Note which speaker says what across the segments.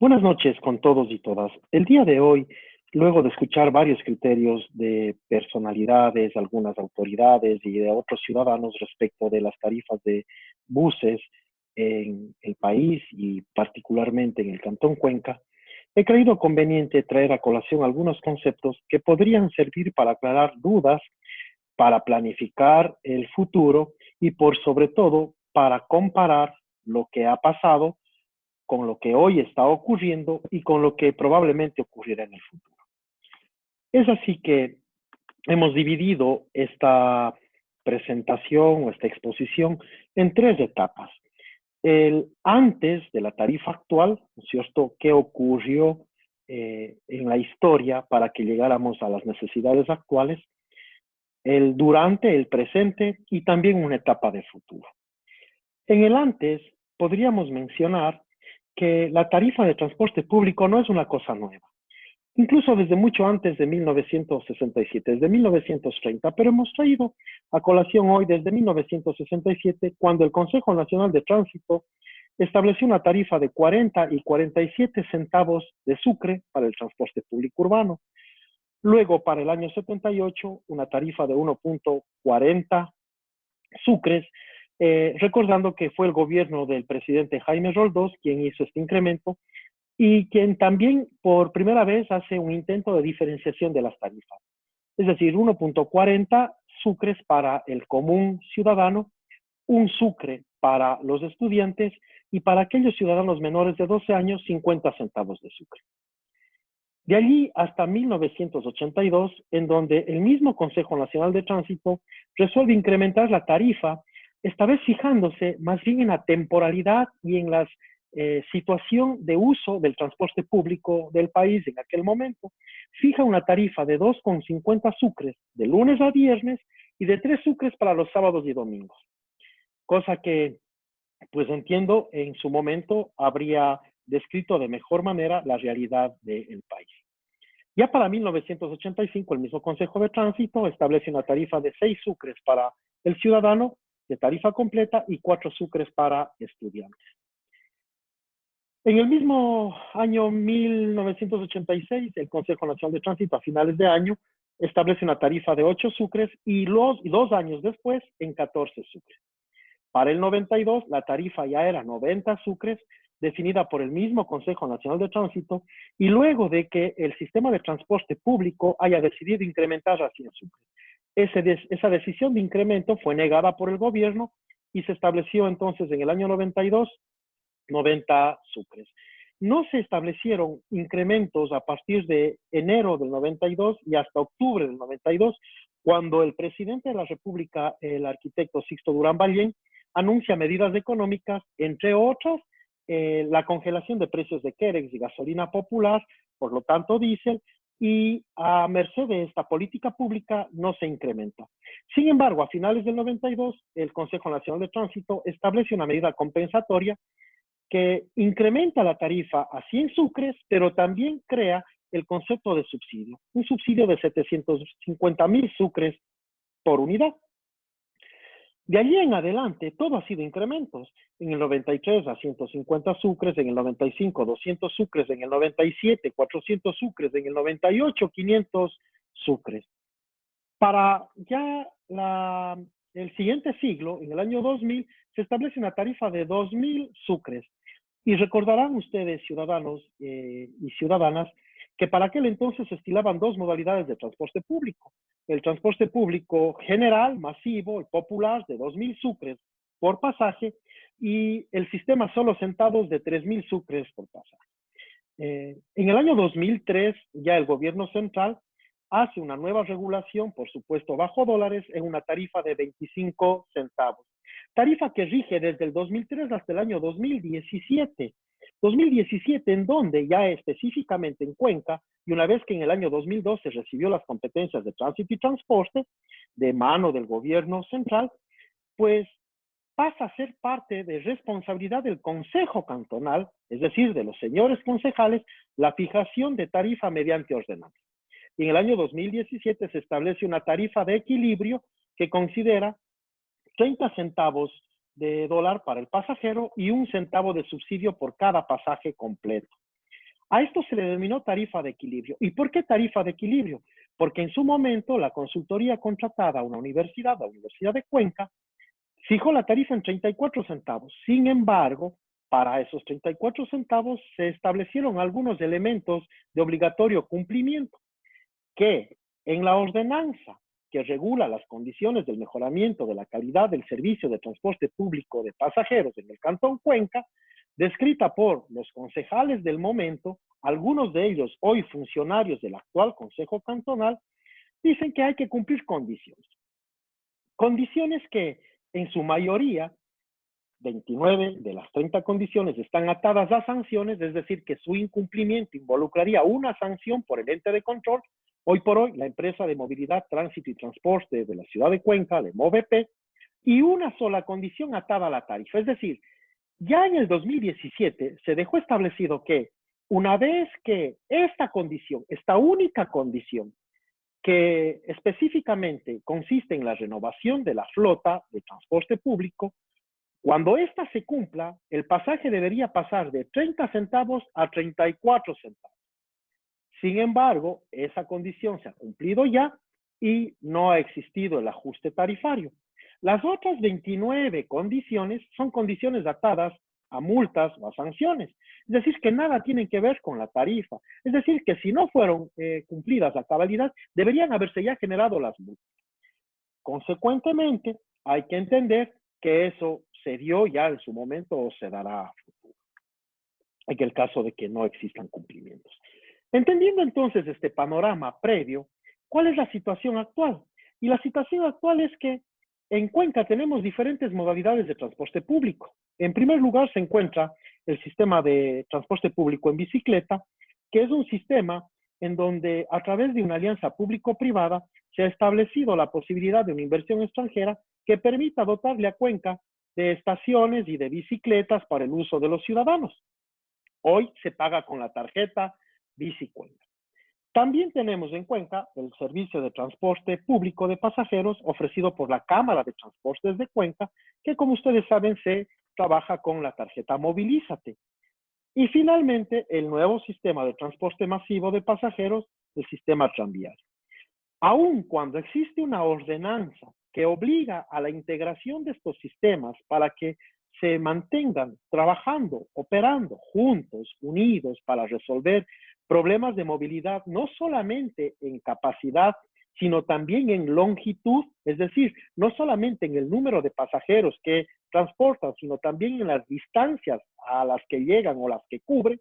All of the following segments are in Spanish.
Speaker 1: Buenas noches con todos y todas. El día de hoy, luego de escuchar varios criterios de personalidades, algunas autoridades y de otros ciudadanos respecto de las tarifas de buses en el país y particularmente en el Cantón Cuenca, he creído conveniente traer a colación algunos conceptos que podrían servir para aclarar dudas, para planificar el futuro y por sobre todo para comparar lo que ha pasado con lo que hoy está ocurriendo y con lo que probablemente ocurrirá en el futuro. Es así que hemos dividido esta presentación o esta exposición en tres etapas. El antes de la tarifa actual, ¿no es cierto? ¿Qué ocurrió en la historia para que llegáramos a las necesidades actuales? El durante, el presente y también una etapa de futuro. En el antes, podríamos mencionar que la tarifa de transporte público no es una cosa nueva, incluso desde mucho antes de 1967, desde 1930, pero hemos traído a colación hoy desde 1967, cuando el Consejo Nacional de Tránsito estableció una tarifa de 40 y 47 centavos de sucre para el transporte público urbano. Luego, para el año 78, una tarifa de 1.40 sucres, recordando que fue el gobierno del presidente Jaime Roldós quien hizo este incremento y quien también por primera vez hace un intento de diferenciación de las tarifas. Es decir, 1.40 sucres para el común ciudadano, un sucre para los estudiantes y para aquellos ciudadanos menores de 12 años, 50 centavos de sucre. De allí hasta 1982, en donde el mismo Consejo Nacional de Tránsito resuelve incrementar la tarifa, esta vez fijándose más bien en la temporalidad y en la situación de uso del transporte público del país en aquel momento. Fija una tarifa de 2,50 sucres de lunes a viernes y de 3 sucres para los sábados y domingos. Cosa que, pues entiendo, en su momento habría descrito de mejor manera la realidad del país. Ya para 1985, el mismo Consejo de Tránsito establece una tarifa de 6 sucres para el ciudadano de tarifa completa y 4 sucres para estudiantes. En el mismo año 1986, el Consejo Nacional de Tránsito, a finales de año, establece una tarifa de 8 sucres y 2 años después en 14 sucres. Para el 92, la tarifa ya era 90 sucres, definida por el mismo Consejo Nacional de Tránsito, y luego de que el sistema de transporte público haya decidido incrementar a 100 sucres. Esa decisión de incremento fue negada por el gobierno y se estableció entonces en el año 92 90 sucres. No se establecieron incrementos a partir de enero del 92 y hasta octubre del 92, cuando el presidente de la República, el arquitecto Sixto Durán Ballén, anuncia medidas económicas, entre otras, la congelación de precios de Querex y gasolina popular, por lo tanto diésel, y a merced de esta política pública no se incrementa. Sin embargo, a finales del 92, el Consejo Nacional de Tránsito establece una medida compensatoria que incrementa la tarifa a 100 sucres, pero también crea el concepto de subsidio, un subsidio de 750,000 sucres por unidad. De allí en adelante, todo ha sido incrementos. En el 93 a 150 sucres, en el 95 200 sucres, en el 97 400 sucres, en el 98 500 sucres. Para ya el siguiente siglo, en el año 2000, se establece una tarifa de 2,000 sucres. Y recordarán ustedes, ciudadanos y ciudadanas, que para aquel entonces se estilaban dos modalidades de transporte público. El transporte público general, masivo, el popular, de 2,000 sucres por pasaje, y el sistema solo sentados de 3,000 sucres por pasaje. En el año 2003, ya el gobierno central hace una nueva regulación, por supuesto bajo dólares, en una tarifa de 25 centavos. Tarifa que rige desde el 2003 hasta el año 2017. 2017 en donde ya específicamente en Cuenca, y una vez que en el año 2012 recibió las competencias de tránsito y transporte de mano del gobierno central, pues pasa a ser parte de responsabilidad del Consejo Cantonal, es decir, de los señores concejales, la fijación de tarifa mediante ordenanza. Y en el año 2017 se establece una tarifa de equilibrio que considera 30 centavos de dólar para el pasajero y 1 centavo de subsidio por cada pasaje completo. A esto se le denominó tarifa de equilibrio. ¿Y por qué tarifa de equilibrio? Porque en su momento la consultoría contratada a una universidad, la Universidad de Cuenca, fijó la tarifa en 34 centavos. Sin embargo, para esos 34 centavos se establecieron algunos elementos de obligatorio cumplimiento que en la ordenanza que regula las condiciones del mejoramiento de la calidad del servicio de transporte público de pasajeros en el Cantón Cuenca, descrita por los concejales del momento, algunos de ellos hoy funcionarios del actual Consejo Cantonal, dicen que hay que cumplir condiciones. Condiciones que en su mayoría 29 de las 30 condiciones están atadas a sanciones, es decir, que su incumplimiento involucraría una sanción por el ente de control. Hoy por hoy, la empresa de movilidad, tránsito y transporte de la ciudad de Cuenca, de MOVP, y una sola condición atada a la tarifa. Es decir, ya en el 2017 se dejó establecido que una vez que esta condición, esta única condición, que específicamente consiste en la renovación de la flota de transporte público, cuando ésta se cumpla, el pasaje debería pasar de 30 centavos a 34 centavos. Sin embargo, esa condición se ha cumplido ya y no ha existido el ajuste tarifario. Las otras 29 condiciones son condiciones atadas a multas o a sanciones. Es decir, que nada tienen que ver con la tarifa. Es decir, que si no fueron cumplidas a cabalidad, deberían haberse ya generado las multas. Consecuentemente, hay que entender que eso se dio ya en su momento o se dará a futuro, en el caso de que no existan cumplimientos. Entendiendo entonces este panorama previo, ¿cuál es la situación actual? Y la situación actual es que en Cuenca tenemos diferentes modalidades de transporte público. En primer lugar se encuentra el sistema de transporte público en bicicleta, que es un sistema en donde a través de una alianza público-privada se ha establecido la posibilidad de una inversión extranjera que permita dotarle a Cuenca de estaciones y de bicicletas para el uso de los ciudadanos. Hoy se paga con la tarjeta BiciCuenca. También tenemos en Cuenca el servicio de transporte público de pasajeros ofrecido por la Cámara de Transportes de Cuenca, que como ustedes saben se trabaja con la tarjeta Movilízate. Y finalmente el nuevo sistema de transporte masivo de pasajeros, el sistema tranviario. Aun cuando existe una ordenanza que obliga a la integración de estos sistemas para que se mantengan trabajando, operando juntos, unidos para resolver problemas de movilidad, no solamente en capacidad, sino también en longitud, es decir, no solamente en el número de pasajeros que transportan, sino también en las distancias a las que llegan o las que cubren,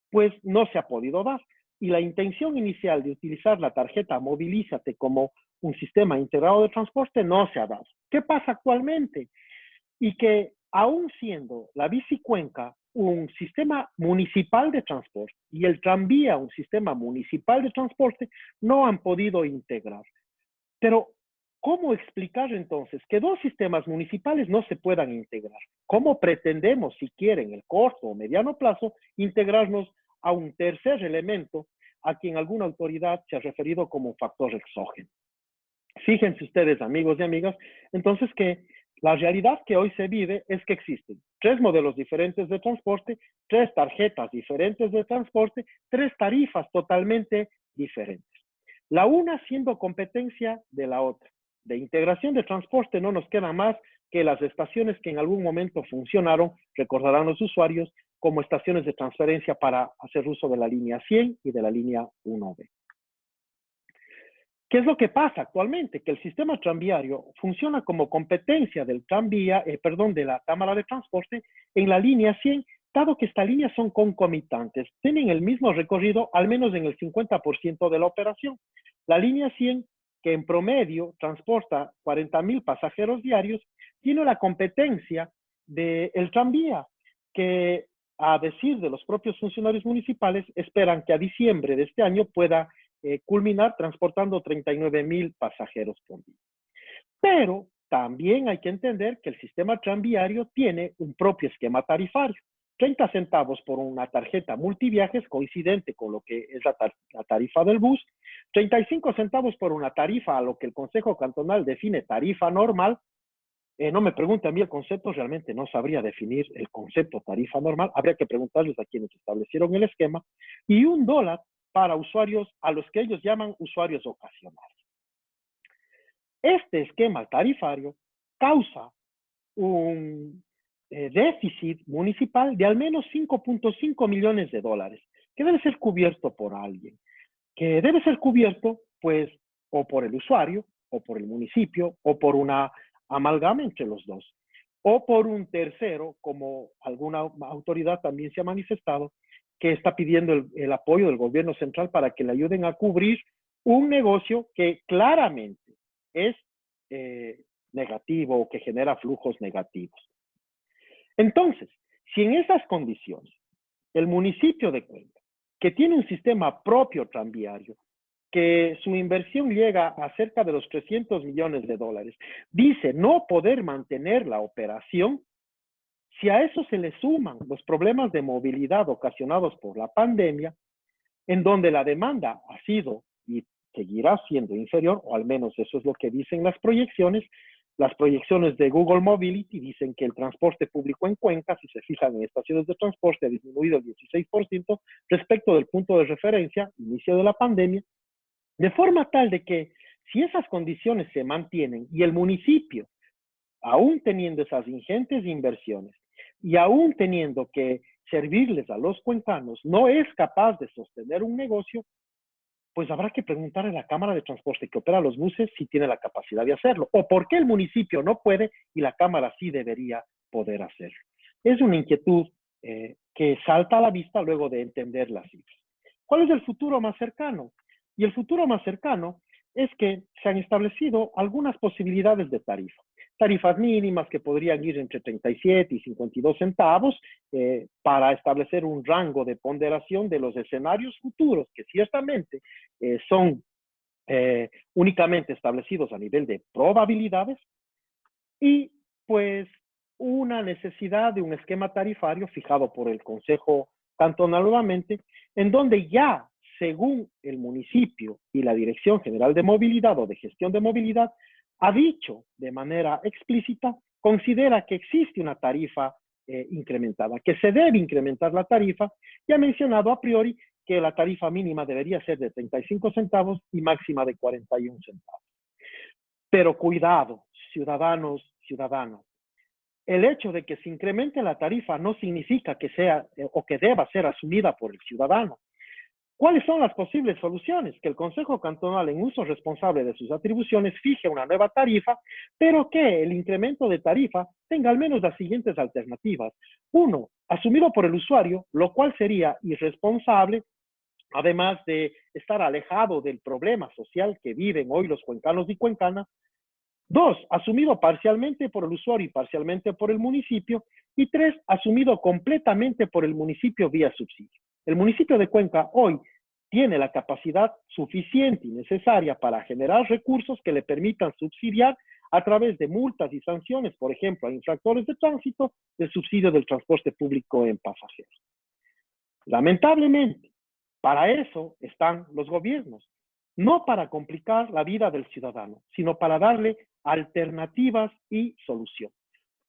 Speaker 1: pues no se ha podido dar. Y la intención inicial de utilizar la tarjeta Movilízate como un sistema integrado de transporte no se ha dado. ¿Qué pasa actualmente? Y que aún siendo la BiciCuenca un sistema municipal de transporte y el tranvía un sistema municipal de transporte, no han podido integrar. Pero, ¿cómo explicar entonces que dos sistemas municipales no se puedan integrar? ¿Cómo pretendemos, siquiera en el corto o mediano plazo, integrarnos a un tercer elemento a quien alguna autoridad se ha referido como un factor exógeno? Fíjense ustedes, amigos y amigas, entonces que la realidad que hoy se vive es que existen tres modelos diferentes de transporte, tres tarjetas diferentes de transporte, tres tarifas totalmente diferentes. La una siendo competencia de la otra. De integración de transporte no nos queda más que las estaciones que en algún momento funcionaron, recordarán los usuarios, como estaciones de transferencia para hacer uso de la línea 100 y de la línea 1B. ¿Qué es lo que pasa actualmente? Que el sistema tranviario funciona como competencia del tranvía, de la Cámara de Transporte en la línea 100, dado que estas líneas son concomitantes, tienen el mismo recorrido al menos en el 50% de la operación. La línea 100, que en promedio transporta 40,000 pasajeros diarios, tiene la competencia del tranvía, que a decir de los propios funcionarios municipales, esperan que a diciembre de este año pueda culminar transportando 39,000 pasajeros por día. Pero también hay que entender que el sistema tranviario tiene un propio esquema tarifario. 30 centavos por una tarjeta multiviajes, coincidente con lo que es la tarifa del bus, 35 centavos por una tarifa a lo que el Consejo Cantonal define tarifa normal, No me pregunte a mí el concepto, realmente no sabría definir el concepto tarifa normal, habría que preguntarles a quienes establecieron el esquema, y $1 para usuarios a los que ellos llaman usuarios ocasionales. Este esquema tarifario causa un déficit municipal de al menos 5.5 millones de dólares, que debe ser cubierto por alguien, que debe ser cubierto, pues, o por el usuario, o por el municipio, o por una amalgama entre los dos, o por un tercero, como alguna autoridad también se ha manifestado, que está pidiendo el apoyo del gobierno central para que le ayuden a cubrir un negocio que claramente es negativo o que genera flujos negativos. Entonces, si en esas condiciones el municipio de Cuenca, que tiene un sistema propio tranviario, que su inversión llega a cerca de los 300 millones de dólares, dice no poder mantener la operación, si a eso se le suman los problemas de movilidad ocasionados por la pandemia, en donde la demanda ha sido y seguirá siendo inferior, o al menos eso es lo que dicen las proyecciones de Google Mobility dicen que el transporte público en Cuenca, si se fijan en estaciones de transporte, ha disminuido el 16% respecto del punto de referencia, inicio de la pandemia, de forma tal de que si esas condiciones se mantienen y el municipio, aún teniendo esas ingentes inversiones y aún teniendo que servirles a los cuencanos, no es capaz de sostener un negocio, pues habrá que preguntar a la Cámara de Transporte que opera los buses si tiene la capacidad de hacerlo, o por qué el municipio no puede y la Cámara sí debería poder hacerlo. Es una inquietud que salta a la vista luego de entender las cifras. ¿Cuál es el futuro más cercano? Y el futuro más cercano es que se han establecido algunas posibilidades de tarifa. Tarifas mínimas que podrían ir entre 37 y 52 centavos para establecer un rango de ponderación de los escenarios futuros que ciertamente son únicamente establecidos a nivel de probabilidades y pues una necesidad de un esquema tarifario fijado por el Consejo Cantonal nuevamente, en donde ya según el municipio y la Dirección General de Movilidad o de Gestión de Movilidad, ha dicho de manera explícita, considera que existe una tarifa incrementada, que se debe incrementar la tarifa, y ha mencionado a priori que la tarifa mínima debería ser de 35 centavos y máxima de 41 centavos. Pero cuidado, ciudadanos, ciudadanas, el hecho de que se incremente la tarifa no significa que sea o que deba ser asumida por el ciudadano. ¿Cuáles son las posibles soluciones? Que el Consejo Cantonal, en uso responsable de sus atribuciones, fije una nueva tarifa, pero que el incremento de tarifa tenga al menos las siguientes alternativas. Uno, asumido por el usuario, lo cual sería irresponsable, además de estar alejado del problema social que viven hoy los cuencanos y cuencanas. Dos, asumido parcialmente por el usuario y parcialmente por el municipio. Y tres, asumido completamente por el municipio vía subsidio. El municipio de Cuenca hoy tiene la capacidad suficiente y necesaria para generar recursos que le permitan subsidiar a través de multas y sanciones, por ejemplo, a infractores de tránsito, el subsidio del transporte público en pasajeros. Lamentablemente, para eso están los gobiernos, no para complicar la vida del ciudadano, sino para darle alternativas y solución.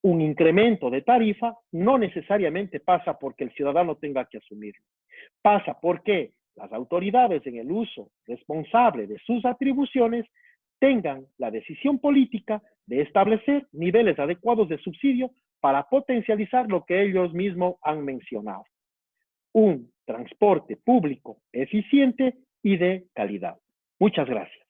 Speaker 1: Un incremento de tarifa no necesariamente pasa porque el ciudadano tenga que asumirlo. Pasa porque las autoridades en el uso responsable de sus atribuciones tengan la decisión política de establecer niveles adecuados de subsidio para potencializar lo que ellos mismos han mencionado. Un transporte público eficiente y de calidad. Muchas gracias.